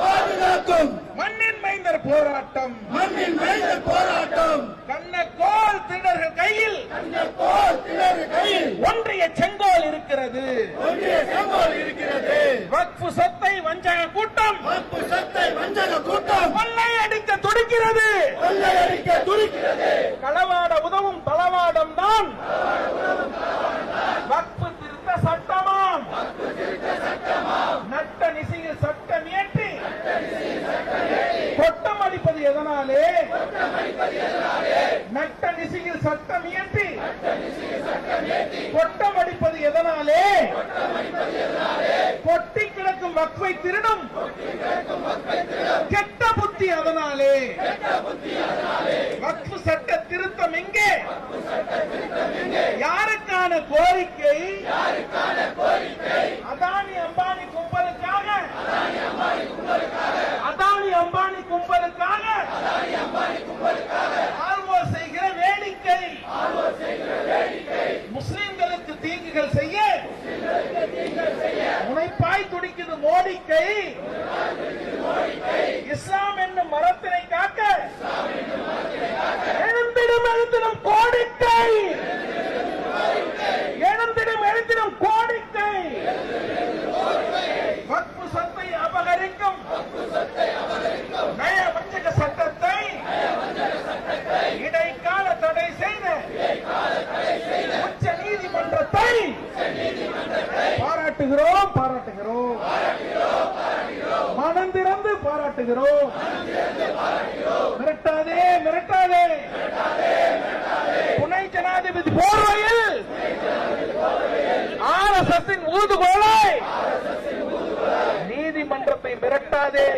பாதுகாக்கும் மண்ணின் மைந்தர் போராட்டம் கண்ணக்கோல் திருடர்கள் கையில் ஒன்றிய செங்கோல் இருக்கிறது. வக்ஃபு சொத்தை வஞ்சக கூட்டம் கொள்ளை அடிக்க துடிக்கிறது. களவாட உதவும் தளவாடம் தான் வக்ஃபு திருத்த சட்டமாம். நட்ட நிசையில் சட்டம் இயற்றி கொட்டம் அடிப்பது எதனாலே? நட்ட நிசையில் சட்டம் இயற்றி கொட்டம் அடிப்பது எதனாலே? கொட்டி கிடக்கும் வக்ஃபை திருடும் கெட்ட புத்தி அதனாலே. வக்ஃபு சட்ட திருத்தம் எங்கே? யாருக்கான கோரிக்கை? அதானி அம்பானி கும்பலுக்காக. அதானி அம்பானி கும்பலுக்காக ஆர்வோ செய்கிற வேடிக்கை. முஸ்லிம்களுக்கு தீங்குகள் செய்ய முனைப்பாய் துடிக்குது மோடிக்கை. இஸ்லாம் என்னும் மரத்தினை காக்க எழுந்திடும் கோடிக்கை. எழுந்திடும் கோடிக்கை. வக்ஃபு சொத்தை அபகரிக்கும் நய வஞ்சக சட்டத்தை இடைக்கால தடை செய்த உச்ச நீதிமன்றத்தை பாராட்டுகிறோம். மனம் திறந்து பாராட்டுகிறோம். மிரட்டாதே. துணை ஜனாதிபதி போர்வையில் RSS ஊதுகோலை நீதிமன்றத்தை மிரட்டாதே.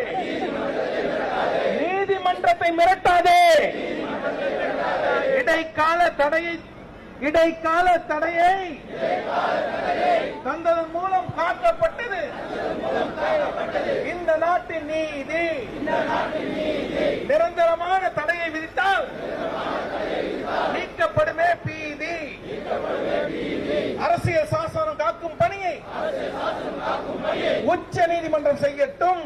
இடைக்கால தடையை தந்ததன் மூலம் காக்கப்பட்டது இந்த நாட்டின் நீதி. நிரந்தரமான தடையை விதித்தால் நீக்கப்படுமே பீதி. அரசியல் சாசனம் காக்கும் பணியை உச்ச நீதிமன்றம் செய்யட்டும்.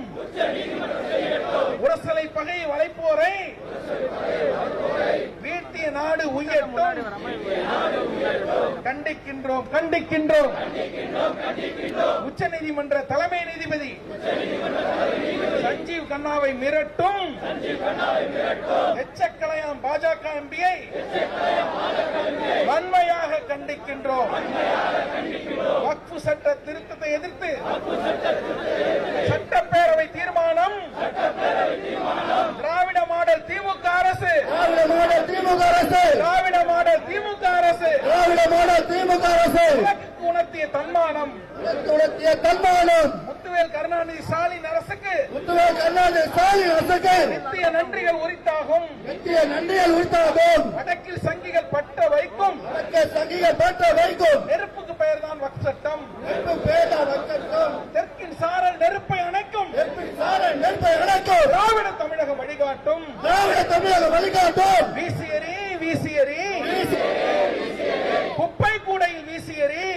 உரசலை பகை வளைப்போரை வீட்டிய நாடு உயர்த்தும். கண்டிக்கின்றோம். உச்ச நீதிமன்ற தலைமை நீதிபதி சஞ்சீவ் கண்ணாவை மிரட்டும் எச்சக்கலையாம் பாஜக எம்பியை வன்மையாக கண்டிக்கின்றோம். வக்ஃபு சட்ட திருத்தத்தை எதிர்த்து சட்டப்பேரவை தீர்மானம். திராவிட மாடல் திமுக அரசு உணர்த்திய தன்மானம். முத்துவேல் கருணாநிதி ஸ்டாலின் அரசுக்கு நித்திய நன்றிகள் உரித்தாகும். வடக்கில் சங்கிகள் பட்ட வைக்கும் நெருப்புக்கு பெயர் தான் வக்ஃபு சட்டம். தெற்கின் சாரல் நெருப்பை அணைக்கும். திராவிட தமிழகம் வழிகாட்டும். வீசியறி குப்பை கூடையில் வீசியறி.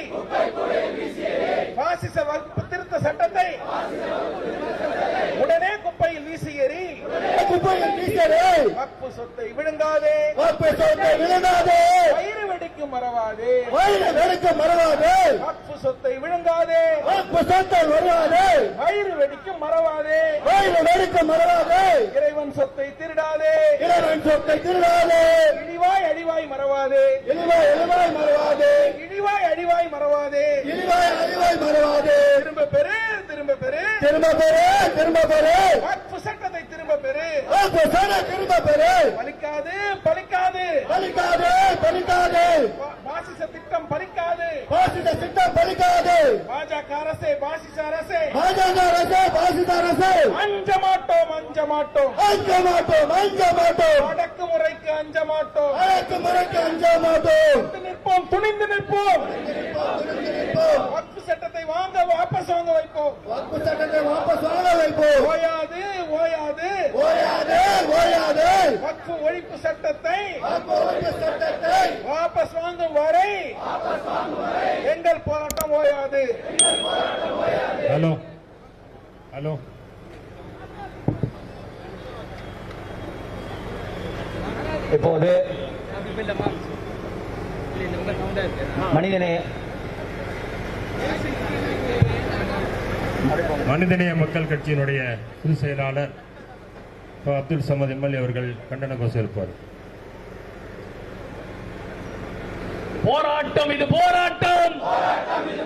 பாசிச வக்ஃபு திருத்த சட்டத்தை உடனே குப்பையில் வீசியறி. வக்ஃபு சொத்தை விழுங்காதே. வயிறு வெடிக்கும் மறவாதே. வக்ஃபு சொத்தை விழுங்காதே. வயிறு வெடிக்கும் மறவாதே. இறைவன் சொத்தை திருடாதே. இழிவாய் அழிவாய் மறவாதே. திரும்ப பெறு. வக்ஃபு சட்டத்தை திரும்ப பெறு. பலிக்காது. பாசிச திட்டம் பலிக்காது. பாஜக அரசே பாசிச அரசே. அஞ்ச மாட்டோம். அடக்குமுறைக்கு அஞ்ச மாட்டோம். துணிந்து நிற்போம். வக்ஃபு சட்டத்தை வாபஸ் வாங்க வைப்போம். ஓயாது. வக்ஃபு ஒழிப்பு சட்டத்தை வாபஸ் வாங்கும் வரை எங்கள் போராட்டம் ஓயாது. ஹலோ ஹலோ, இப்போது மனிதநேய மக்கள் கட்சியினுடைய பொதுச் செயலாளர் அப்துல் சமத் எம்எல்ஏ அவர்கள் கண்டன கோஷம் இருப்பார். போராட்டம் இது போராட்டம், போராட்டம் இது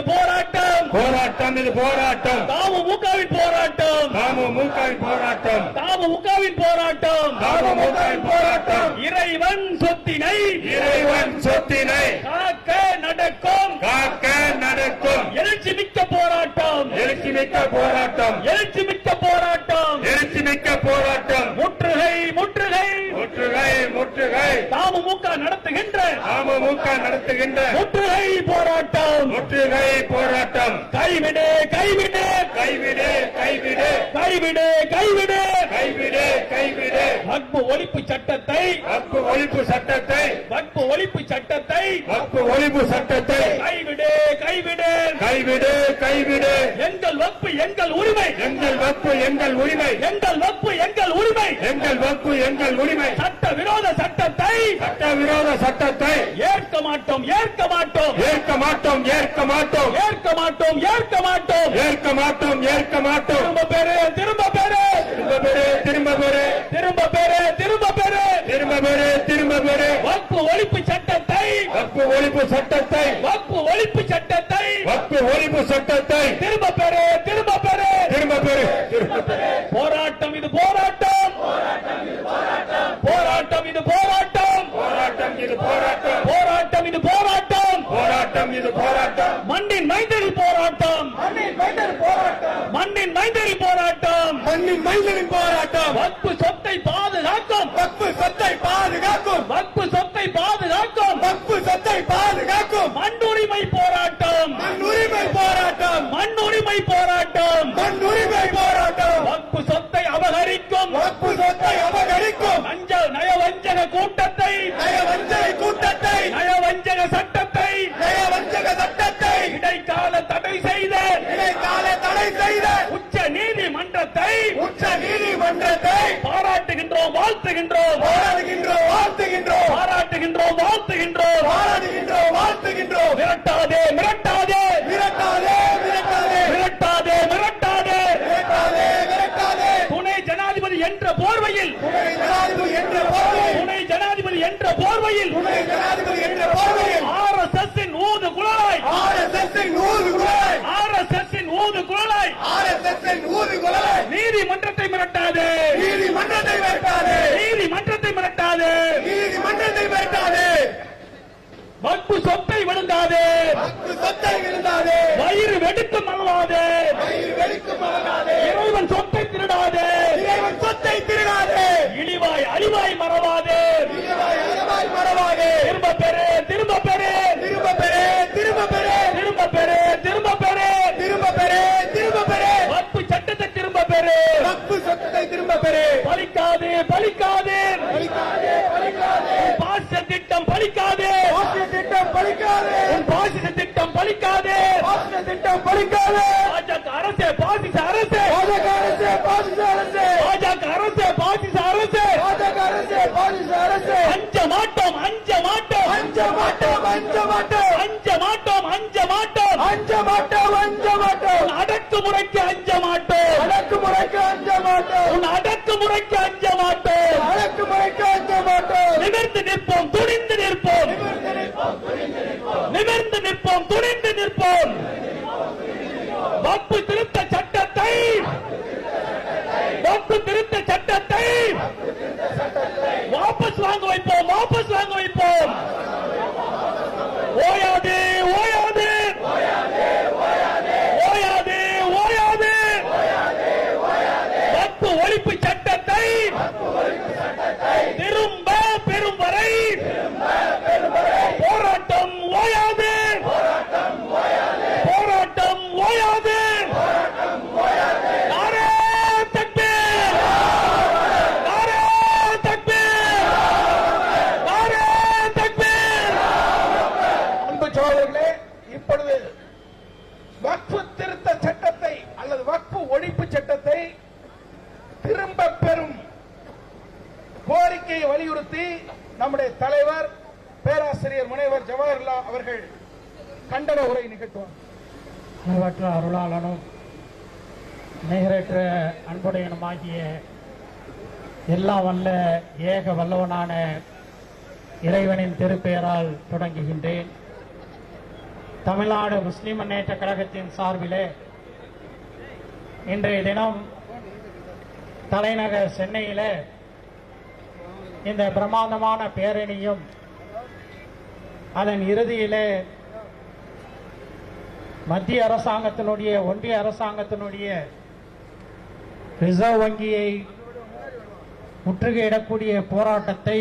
போராட்டம், போராட்டம் இது போராட்டம், தமுமுகவின் போராட்டம், தமுமுகவின் போராட்டம், தமுமுகவின் போராட்டம், தமுமுகவின் போராட்டம். இறைவன் சொத்தினை, இறைவன் சொத்தினை காக்க நடக்கும், காக்க நடக்கும் எழுச்சி மிக்க போராட்டம், எழுச்சி மிக்க போராட்டம், எழுச்சி மிக்க போராட்டம், எழுச்சி மிக்க போராட்டம். முற்றுகை முற்றுகை முற்றுகை முற்றுகை தமுமுக நடத்துகின்ற, அமமுக நடத்துகின்ற முற்றுகை போராட்டம், முற்றுகை போராட்டம். கைவிடு கைவிடு கைவிடு கைவிடு கைவிடு கைவிடு கைவிடு கைவிடு வக்பு ஒழிப்பு சட்டத்தை, வக்பு ஒழிப்பு சட்டத்தை, வக்பு ஒழிப்பு சட்டத்தை வக்பு ஒழிப்பு சட்டத்தை கைவிடு கைவிடு கைவிடு கைவிடு. எங்கள் வக்பு எங்கள் உரிமை, எங்கள் வக்பு எங்கள் உரிமை, எங்கள் வக்பு எங்கள் உரிமை, எங்கள் வக்பு எங்கள் உரிமை. சட்ட விரோத சட்டத்தை சட்டவிரோத சட்டத்தை ஏற்க மாட்டோம் ஏற்க மாட்டோம் ஏற்க மாட்டோம் ஏற்க மாட்டோம் ஏற்க மாட்டோம் ஏற்க மாட்டோம். ஏற்க மாட்டோம் ஏற்க மாட்டோம். திரும்ப பெறு திரும்ப பெறு திரும்ப பெறு திரும்ப பெறு திரும்ப பெறு திரும்ப பெறு திரும்ப பெறு திரும்ப பெறு. வக்பு ஒழிப்பு சட்டத்தை, வக்பு ஒழிப்பு சட்டத்தை, வக்பு ஒழிப்பு சட்டத்தை வக்பு ஒழிப்பு சட்டத்தை திரும்ப பெறு திரும்ப பெறு. திரும்ப பெறு திரும்ப பெறு. போராட்டம் இது போராட்டம், போராட்டம் இது போராட்டம், போராட்டம் இது போராட்டம், போராட்டம் இது போராட்டம், போராட்டம் இது போராட்டம். மண்ணின் மைந்தரின் போராட்டம், மண்ணின் மைந்தர் போராட்டம், மண்ணின் மைந்தரின் போராட்டம், மண்ணின் மைந்தரின் போராட்டம். வக்பு சொத்தை பாதுகாக்கும், வக்பு சொத்தை பாதுகாக்கும், வக்பு சொத்தை பாதுகாக்கும், வக்பு சொத்தை பாதுகாக்கும். மண்ணுரிமை போராட்டம், மண் உரிமை போராட்டம், மண்ணுரிமை போராட்டம், மண் உரிமை போராட்டம். வக்பு சொத்தை அபகரிக்கும், வக்பு சொத்தை அபகரிக்கும் நயவஞ்சக கூட்டத்தை, நயவஞ்சக கூட்டத்தை, நயவஞ்சக சட்டத்தை நயவஞ்சக சட்டத்தை இடைக்கால தடை செய்த இடைக்கால தடை செய்த உச்ச நீதிமன்றத்தை உச்ச நீதிமன்றத்தை பாராட்டுகின்றோம் வாழ்த்துகின்றோம், போராடுகின்றோம் வாழ்த்துகின்றோம், பாராட்டுகின்றோம் வாழ்த்துகின்றோம். போராடுகின்றோம் வாழ்த்துகின்றோம். மிரட்டாதே மிரட்டாதே விரட்டாதே விரட்டாதே மிரட்டாதே மிரட்டாதே. விரட்டாதே விரட்டாதே. துணை ஜனாதிபதி என்ற போர்வையில், துணை ஜனாதிபதி என்ற போர்வையில், துணை ஜனாதிபதி என்ற போர்வையில் துணை ஜனாதிபதி என்ற போர்வையில் RSS-இன் ஊது குழலாய், RSS-இன் ஊது குழலாய், RSS-இன் ஊது குழலாய் RSS-இன் ஊது குழலாய். நீதிமன்றத்தை மிரட்டாதே, நீதிமன்றத்தை மிரட்டாதே, நீதிமன்றத்தை மிரட்டாதே. நீதிமன்றத்தை மிரட்டாதே. வக்பு சொத்தை விழுந்தாதே, வக்பு சொத்தை விழுந்தாதே, வயிறு வெடித்து மல்லாதே, வயிறு வெடிக்கும் மறந்தாதே, இறைவன் சொத்தை திருடாதே, இறைவன் சொத்தை திருடாதே, இழிவாய் அழிவாய் மறவாதே. இழிவாய் அறவாய் மறவாதே. திரும்ப பெறு திரும்ப பெறு திரும்ப பெறு திரும்ப பெறு திரும்ப பெறு திரும்ப பெறு. திரும்ப பெறு திரும்ப பெறு. வக்பு சட்டத்தை திரும்ப பெறு. வக்பு சொத்தை திரும்ப பெறு. பலிக்காதே பலிக்காதே, பலிக்காதே பலிக்காதே. பாசிச திட்டம் பலிக்காதே, ஆசிய திட்டம் பலிக்காதே, பாசிச திட்டம் பலிக்காதே. ஆசிய திட்டம் பலிக்காதே. பாஜக அரசே பாசிச அரசே, பாஜக அரசே பாசிச அரசே, பாஜக அரசே பாசிச அரசே. பாஜக அரசே பாசிச அரசே. அஞ்ச மாட்டோம் அஞ்ச மாட்டோம் அஞ்ச மாட்டோம் அஞ்ச மாட்டோம் அஞ்ச மாட்டோம் அஞ்ச மாட்டோம். அஞ்ச மாட்டோம் அஞ்ச மாட்டோம். உன் அடக்குமுறைக்கு அஞ்ச மாட்டோம், அடக்குமுறைக்கு அஞ்ச மாட்டோம். உன் அடக்குமுறைக்கு அஞ்ச மாட்டோம். அடக்குமுறைக்கு அஞ்ச மாட்டோம். நிமிர்ந்து நிற்போம் துணிந்து நிற்போம், நிமிர்ந்து நிற்போம் துணிந்து நிற்போம். வக்பு திருத்த சட்டத்தை, வக்பு திருத்த சட்டத்தை வாபஸ் வாங்க வைப்போம், வாபஸ் வாங்க வைப்போம். ஓயாது ஓயாது ஓயாது ஓயாது. வக்பு ஒழிப்பு சட்டத்தை திரும்ப பெறும் வரை போராட்டம் ஓயாது, போராட்டம் ஓயாது. நாரே தக்பீர், நாரே தக்பீர், நாரே தக்பீர். அன்பு சோழர்களே, இப்பொழுது வக்ஃபு திருத்த சட்டத்தை நம்முடைய தலைவர் பேராசிரியர் முனைவர் ஜவஹர்லா அவர்கள் கண்டன உரை நிகழ்த்துவார். அளவற்ற அருளாளனும் நிகரற்ற அன்புடையனுமாகிய எல்லாம் வல்ல ஏக வல்லவனான இறைவனின் திருப்பெயரால் தொடங்குகின்றேன். தமிழ்நாடு முஸ்லிம் முன்னேற்ற கழகத்தின் சார்பிலே இன்றைய தினம் தலைநகர் சென்னையில இந்த பிரமாண்டமான பேரணியும் அதன் இறுதியிலே மத்திய அரசாங்கத்தினுடைய ஒன்றிய அரசாங்கத்தினுடைய ரிசர்வ் வங்கியை முற்றுகையிடக்கூடிய போராட்டத்தை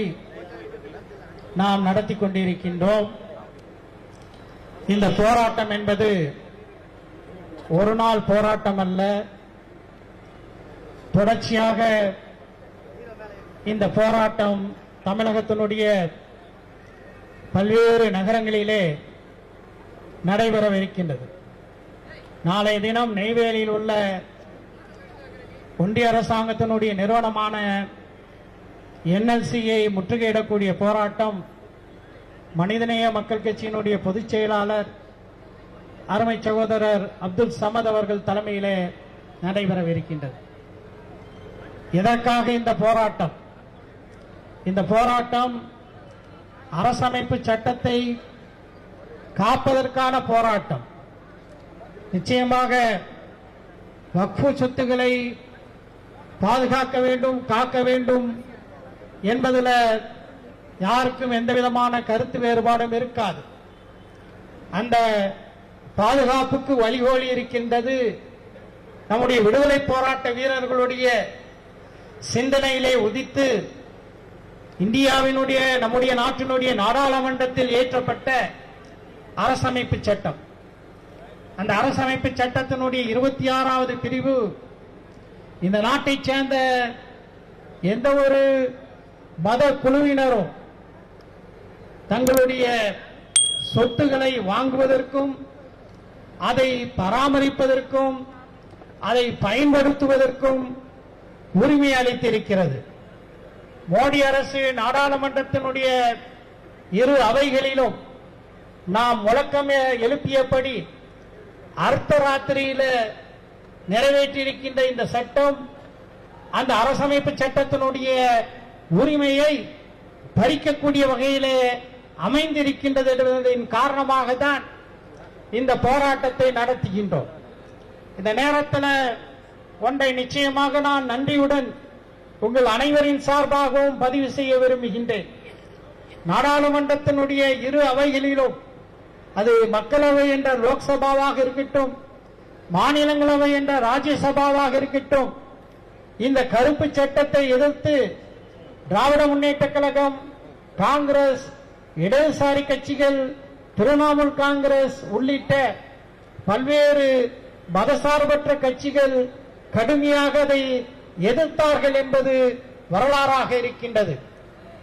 நாம் நடத்தி கொண்டிருக்கின்றோம். இந்த போராட்டம் என்பது ஒரு நாள் போராட்டம் அல்ல. தொடர்ச்சியாக இந்த போராட்டம் தமிழகத்தினுடைய பல்வேறு நகரங்களிலே நடைபெறவிருக்கின்றது. நாளைய தினம் நெய்வேலியில் உள்ள ஒன்றிய அரசாங்கத்தினுடைய நிறுவனமான NLCயை முற்றுகையிடக்கூடிய போராட்டம் மனிதநேய மக்கள் கட்சியினுடைய பொதுச் செயலாளர் அருமை சகோதரர் அப்துல் சமத் அவர்கள் தலைமையிலே நடைபெறவிருக்கின்றது. எதற்காக இந்த போராட்டம்? இந்த போராட்டம் அரசமைப்பு சட்டத்தை காப்பதற்கான போராட்டம். நிச்சயமாக வக்ஃபு சொத்துக்களை பாதுகாக்க வேண்டும், காக்க வேண்டும் என்பதில் யாருக்கும் எந்த விதமான கருத்து வேறுபாடும் இருக்காது. அந்த பாதுகாப்புக்கு வழிகோலி இருக்கின்றது நம்முடைய விடுதலை போராட்ட வீரர்களுடைய சிந்தனையிலே உதித்து இந்தியாவினுடைய நம்முடைய நாட்டினுடைய நாடாளுமன்றத்தில் இயற்றப்பட்ட அரசமைப்பு சட்டம். அந்த அரசமைப்பு சட்டத்தினுடைய 26வது பிரிவு இந்த நாட்டைச் சேர்ந்த எந்த ஒரு மத குழுவினரும் தங்களுடைய சொத்துக்களை வாங்குவதற்கும் அதை பராமரிப்பதற்கும் அதை பயன்படுத்துவதற்கும் உரிமை அளித்திருக்கிறது. மோடி அரசு நாடாளுமன்றத்தினுடைய இரு அவைகளிலும் நாம் முழக்கம் எழுப்பியபடி அர்த்தராத்திரியில நிறைவேற்றியிருக்கின்ற இந்த சட்டம் அந்த அரசமைப்பு சட்டத்தினுடைய உரிமையை பறிக்கக்கூடிய வகையிலே அமைந்திருக்கின்றது என்பதன் காரணமாக தான் இந்த போராட்டத்தை நடத்துகின்றோம். இந்த நேரத்தில் ஒன்றை நிச்சயமாக நான் நன்றியுடன் உங்கள் அனைவரின் சார்பாகவும் பதிவு செய்ய விரும்புகின்றேன். நாடாளுமன்றத்தினுடைய இரு அவைகளிலும், அது மக்களவை என்ற லோக்சபாவாக இருக்கட்டும், மாநிலங்களவை என்ற ராஜ்யசபாவாக இருக்கட்டும், இந்த கருப்பு சட்டத்தை எதிர்த்து திராவிட முன்னேற்ற கழகம், காங்கிரஸ், இடதுசாரி கட்சிகள், திரிணாமுல் காங்கிரஸ் உள்ளிட்ட பல்வேறு மதசார்பற்ற கட்சிகள் கடுமையாக அதை எதிர்த்தார்கள் என்பது வரலாறாக இருக்கின்றது.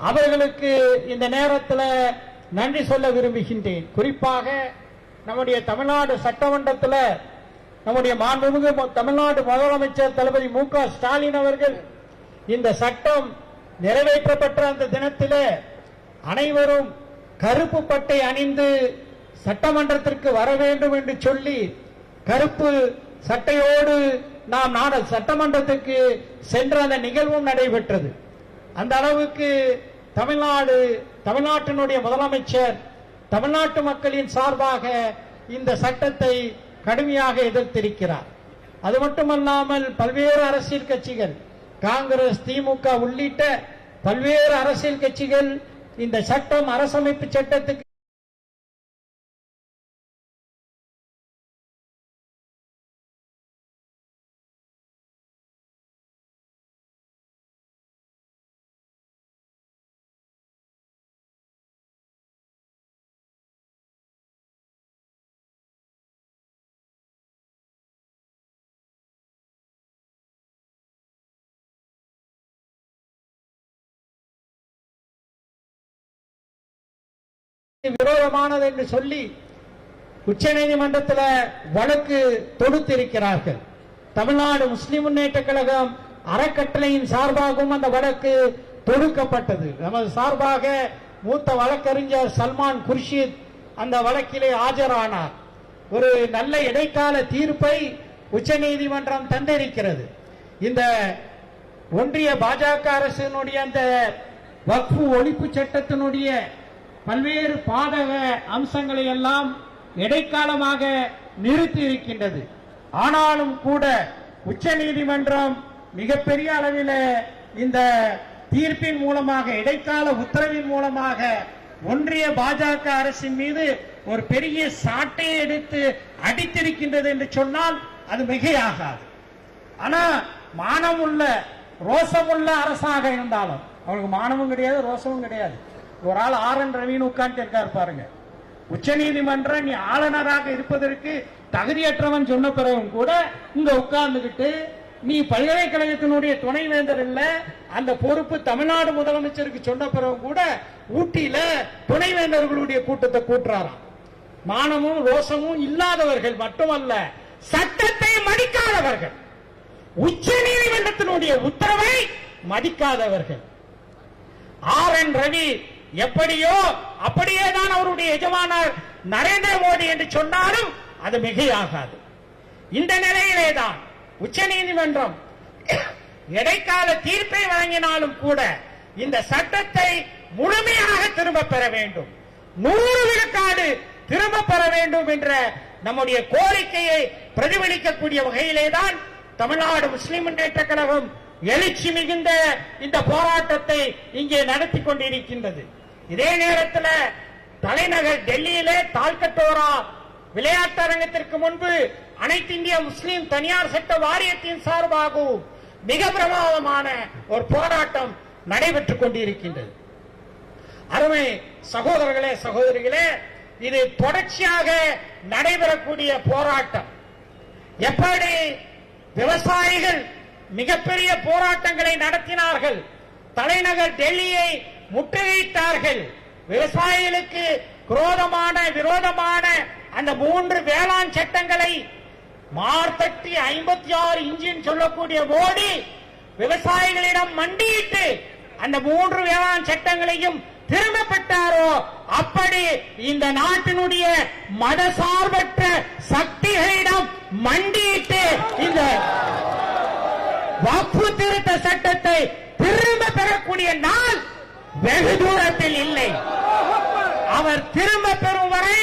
அவர்களுக்கு இந்த நேரத்தில் நன்றி சொல்ல விரும்புகின்றேன். குறிப்பாக நம்முடைய தமிழ்நாடு சட்டமன்றத்தில் நம்முடைய மாண்புமிகு தமிழ்நாடு முதலமைச்சர் தளபதி மு.க. ஸ்டாலின் அவர்கள் இந்த சட்டம் நிறைவேற்றப்பட்ட அந்த தினத்தில் அனைவரும் கருப்பு பட்டை அணிந்து சட்டமன்றத்திற்கு வர வேண்டும் என்று சொல்லி கருப்பு சட்டையோடு நாம் சட்டமன்றத்துக்கு சென்ற அந்த நிகழ்வும் நடைபெற்றது. அந்த அளவுக்கு தமிழ்நாட்டினுடைய முதலமைச்சர் தமிழ்நாட்டு மக்களின் சார்பாக இந்த சட்டத்தை கடுமையாக எதிர்த்திருக்கிறார். அது மட்டுமல்லாமல் பல்வேறு அரசியல் கட்சிகள், காங்கிரஸ், திமுக உள்ளிட்ட பல்வேறு அரசியல் கட்சிகள் இந்த சட்டம் அரசமைப்பு சட்டத்துக்கு விரோதமானது என்று சொல்லி உச்சநீதிமன்றத்தில் வழக்கு தொடுத்திருக்கிறார்கள். தமிழ்நாடு முஸ்லிம் முன்னேற்ற கழகம் அறக்கட்டளையின் சார்பாகவும் அந்த வழக்கு தொடுக்கப்பட்டது. நமது சார்பாக மூத்த வழக்கறிஞர் சல்மான் குர்ஷித் அந்த வழக்கிலே ஆஜரானார். ஒரு நல்ல இடைக்கால தீர்ப்பை உச்சநீதிமன்றம் தந்திருக்கிறது. இந்த ஒன்றிய பாஜக அரசினுடைய அந்த வக்ஃபு ஒழிப்பு சட்டத்தினுடைய பல்வேறு பாதக அம்சங்களை எல்லாம் இடைக்காலமாக நிறுத்தி இருக்கின்றது. ஆனாலும் கூட உச்சநீதிமன்றம் மிகப்பெரிய அளவில் இந்த தீர்ப்பின் மூலமாக, இடைக்கால உத்தரவின் மூலமாக ஒன்றிய பாஜக அரசின் மீது ஒரு பெரிய சாட்டை எடுத்து அடித்திருக்கின்றது என்று சொன்னால் அது மிகையாகாது. ஆனா மானமுள்ள ரோசமுள்ள அரசாக இருந்தாலும், அவங்களுக்கு மானமும் கிடையாது ரோசமும் கிடையாது. ஒரு ஆள் RN ரவின்னு உட்கார்ந்து இருக்காரு பாருங்க. உச்ச நீதிமன்றம் நீ ஆளுநராக இருப்பதற்கு தகுதியற்றவன் சொன்ன பிறகும் கூட இங்க உட்கார்ந்துகிட்டு நீ பல்கலைக்கழகத்தினுடைய துணைவேந்தர் இல்ல, அந்த பொறுப்பு தமிழ்நாடு முதலமைச்சருக்கு சொன்ன பிறகும் கூட ஊட்டியில துணைவேந்தர்களுடைய கூட்டத்தை கூட்டுறாராம். மானமும் ரோசமும் இல்லாதவர்கள் மட்டுமல்ல, சட்டத்தை மதிக்காதவர்கள், உச்ச நீதிமன்றத்தினுடைய உத்தரவை மதிக்காதவர்கள். RN ரவி எப்படியோ அப்படியேதான் அவருடைய எஜமானர் நரேந்திர மோடி என்று சொன்னாலும் அது மிகையாகாது. இந்த நிலையிலேதான் உச்ச நீதிமன்றம் இடைக்கால தீர்ப்பை வழங்கினாலும் கூட இந்த சட்டத்தை முழுமையாக திரும்ப பெற வேண்டும், 100 விழுக்காடு திரும்ப பெற வேண்டும் என்ற நம்முடைய கோரிக்கையை பிரதிபலிக்கக்கூடிய வகையிலேதான் தமிழ்நாடு முஸ்லிம் முன்னேற்ற கழகம் எழுச்சி மிகுந்த இந்த போராட்டத்தை இங்கே நடத்தி கொண்டிருக்கின்றது. இதே நேரத்தில் தலைநகர் டெல்லியிலே தால்கட்டோரா விளையாட்டரங்கத்திற்கு முன்பு அனைத்து இந்திய முஸ்லிம் தனியார் சட்ட வாரியத்தின் சார்பாகவும் மிக பிரமாதமான ஒரு போராட்டம் நடைபெற்றுக் கொண்டிருக்கின்றது. அருமை சகோதரர்களே சகோதரிகளே, இது தொடர்ச்சியாக நடைபெறக்கூடிய போராட்டம். எப்படி விவசாயிகள் மிகப்பெரிய போராட்டங்களை நடத்தினார்கள், தலைநகர் டெல்லியை முற்றுகையிட்டார்கள், விவசாயிகளுக்கு விரோதமான அந்த 3 வேளாண் சட்டங்களை மார்த்தட்டி 56 இன்ச்சின் சொல்லக்கூடிய மோடி விவசாயிகளிடம் மண்டியிட்டு அந்த 3 வேளாண் சட்டங்களையும் திரும்ப பெற்றாரோ, அப்படி இந்த நாட்டினுடைய மதசார்பற்ற சக்திகளிடம் மண்டியிட்டு இந்த வக்ஃபு திருத்த சட்டத்தை திரும்ப பெறக்கூடிய நாள் வெகு தூரத்தில் இல்லை. அவர் திரும்ப பெறும் வரை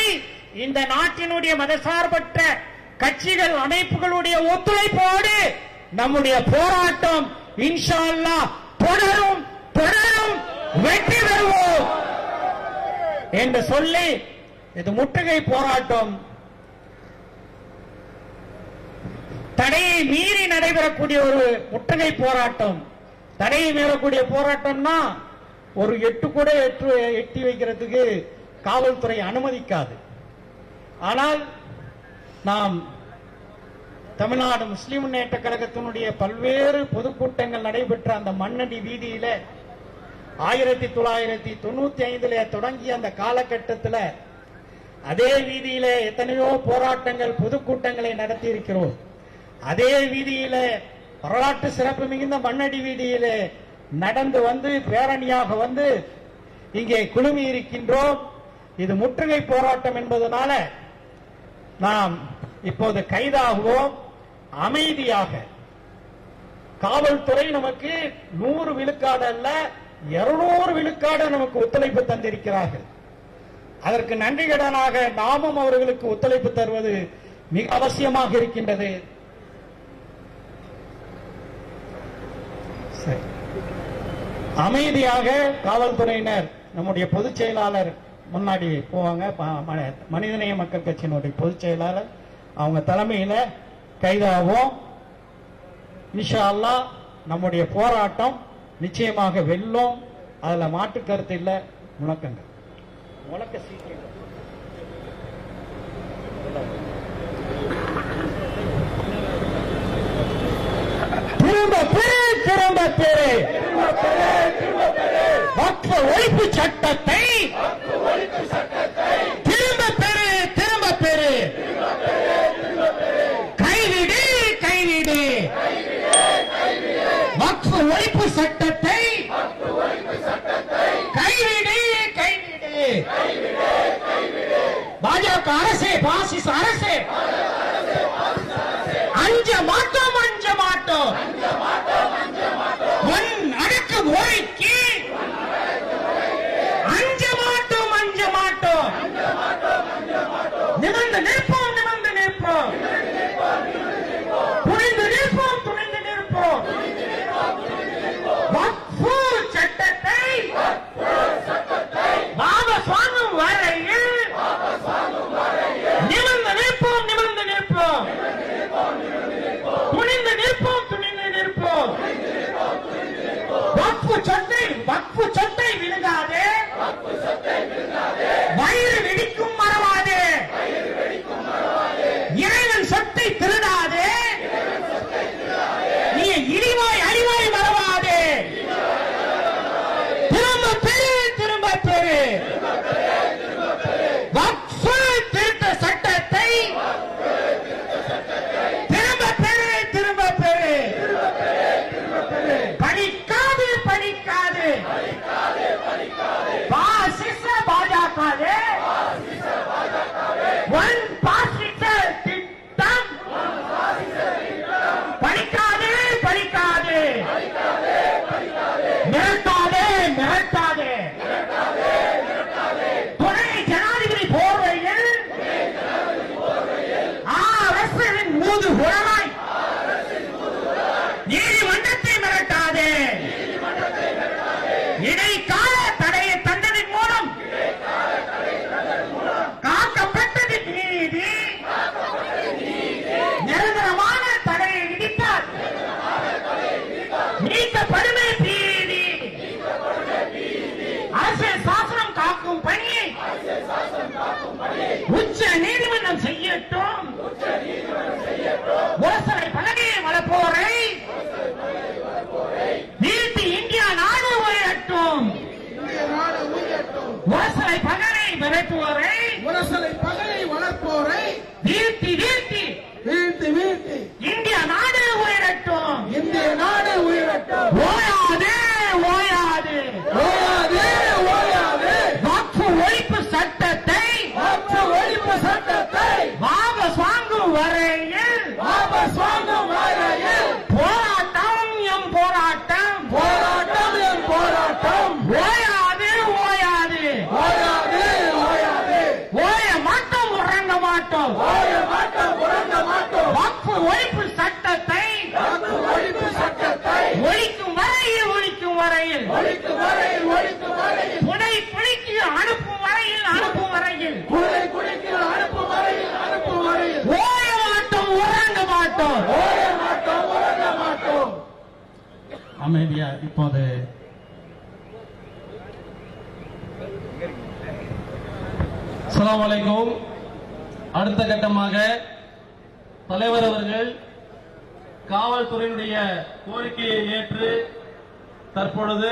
இந்த நாட்டினுடைய மதசார்பற்ற கட்சிகள் அமைப்புகளுடைய ஒத்துழைப்போடு நம்முடைய போராட்டம் இன்ஷா அல்லாஹ் தொடரும், வெற்றி பெறுவோம் என்று சொல்லி இது முற்றுகை போராட்டம் தடையை மீறி நடைபெறக்கூடிய ஒரு முற்றுகை போராட்டம். தடையை மீறக்கூடிய போராட்டம்னா ஒரு 8 கூட எட்டி வைக்கிறதுக்கு காவல்துறை அனுமதிக்காது. ஆனால் நாம் தமிழ்நாடு முஸ்லிம் முன்னேற்ற கழகத்தினுடைய பல்வேறு பொதுக்கூட்டங்கள் நடைபெற்ற அந்த மண்ணடி வீதியில 1995 தொடங்கிய அந்த காலகட்டத்தில் அதே வீதியில எத்தனையோ போராட்டங்கள் பொதுக்கூட்டங்களை நடத்தி இருக்கிறோம். அதே வீதியில வரலாற்று சிறப்பு மிகுந்த மண்ணடி வீதியில நடந்து வந்து பேரணியாக வந்து இங்கே குழுமி இருக்கின்றோம். இது முற்றுகை போராட்டம் என்பதனால நாம் இப்போது கைதாகுவோம். அமைதியாக காவல்துறை நமக்கு 100 விழுக்காடு அல்ல 200 விழுக்காடு நமக்கு ஒத்துழைப்பு தந்திருக்கிறார்கள். அதற்கு நன்றி கடனாக நாமும் அவர்களுக்கு ஒத்துழைப்பு தருவது மிக அவசியமாக இருக்கின்றது. அமைதியாக காவல்துறையினர் நம்முடைய பொதுச் செயலாளர் முன்னாடி போவாங்க, மனிதநேய மக்கள் கட்சியினுடைய பொதுச் செயலாளர் அவங்க தலைமையில கைதாவோம். இன்ஷா அல்லாஹ் நம்முடைய போராட்டம் நிச்சயமாக வெல்லும், அதுல மாற்று கருத்து இல்ல. முழக்கங்கள் முழக்க சீக்கிரம் திரும்ப பெறு வக்ஃபு ஒழிப்பு சட்டத்தை திரும்ப பெறு கைவிடு வக்ஃபு ஒழிப்பு சட்டத்தை அரசே பாசிச அரசே அஞ்ச மாட்டோம் அஞ்ச மாட்டோம் உன் அடக்கு முறைக்கு அஞ்ச மாட்டோம் அஞ்ச மாட்டோம் நிமிர்ந்து நிற்போம் நிமிர்ந்து நிற்போம் துணிந்து நிற்போம் துணிந்து நிற்போம் வக்ஃபு சட்டத்தை வாபஸ் வாங்கும் வரையில் நிமிர்ந்து நிற்போம் நிமிர்ந்து நிற்போம் துணிந்து நிற்போம் துணிந்து நிற்போம் வக்ஃபு சொத்தை விழுங்காதே வயிறு வெடிக்கும் மறவாதே இறைவன் சொத்தை திருடாதே நீ இழிவாய் அழிவாய் மறவாதே திரும்ப பெரு திரும்ப பெரு வக்ஃபு திருத்த சட்டத்தை திரும்ப பெரு திரும்ப பெரு படிக்காது படிக்காது பாசிச பாஜகவே ஒன் பாசிச திட்டம் படிக்காது படிக்காது மிரட்டாதே மிரட்டாதே துணை ஜனாதிபதி போர்வையில் அரசின் மூது குழலாய் நீதிமன்றத்தை மிரட்டாதே இடைக்கால தடையை தந்ததின் மூலம் காக்கப்பட்டது நீதி நிரந்தரமான தடையை விதித்தார் நீக்கப்படுமே பீதி அரசியல் சாசனம் காக்கும் பணியை உச்ச நீதிமன்றம் செய்யட்டும் முரசலை பலகையை வளர்ப்போரை வீழ்த்தி இந்தியா நாடு உயரட்டும் முரசலை பகலை விரட்டுவோரை வளர்ப்போரை வீழ்த்தி வீழ்த்தி வீழ்த்தி வீழ்த்தி இந்தியா நாடு உயரட்டும் இந்திய நாடு உயிரட்டும் ஓயாதே ஓயாது ஓயாதே ஓயாதே வக்ஃபு ஒழிப்பு சட்டத்தை ஒழிப்பு சட்டத்தை வாபஸ் வாங்கும் வரையில் வாபஸ் வாங்கும் வரையில் போராட்டம் எம் போராட்டம் போராட்டம் என் போராட்டம் ஓயாது ஓயாது ஓயாதே ஓயாதே ஓய மாட்டோம் உறங்க மாட்டோம் ஓய மாட்டோம் உறங்க மாட்டோம் வக்ஃபு ஒழிப்பு சட்டத்தை ஒழிப்பு சட்டத்தை ஒழிக்கும் வரையில் ஒழிக்கும் வரையில் ஒழிக்கும் வரையில் ஒழிக்கும் வரையில் புனை புலிக்கு அனுப்பும் வரையில் அனுப்பும் வரையில் குலை குலைக்கு அனுப்பும் வரையில் அனுப்பும் வரையில் ஓய மாட்டோம் உறங்க மாட்டோம் ஓய மாட்டோம் உறங்க மாட்டோம். அமைதியா இப்போது அஸ்ஸலாமு அலைக்கும். அடுத்த கட்டமாக தலைவர் அவர்கள் காவல்துறையினுடைய கோரிக்கையை ஏற்று தற்பொழுது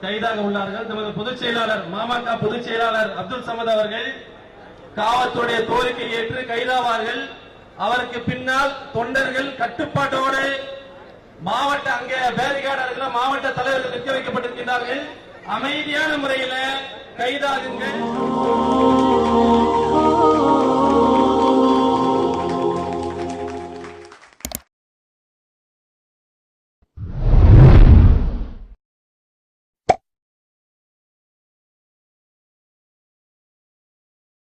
கைதாக உள்ளார்கள். நமது பொதுச் செயலாளர் மாமக பொதுச் செயலாளர் அப்துல் சமத் அவர்கள் காவல்துறைய கோரிக்கை ஏற்று கைதாவார்கள். அவருக்கு பின்னால் தொண்டர்கள் கட்டுப்பாட்டோடு மாவட்ட அங்கே பேரிகார்டு மாவட்ட தலைவர்கள் நிற்க வைக்கப்பட்டிருக்கிறார்கள். அமைதியான முறையில் கைதாகுங்கள்.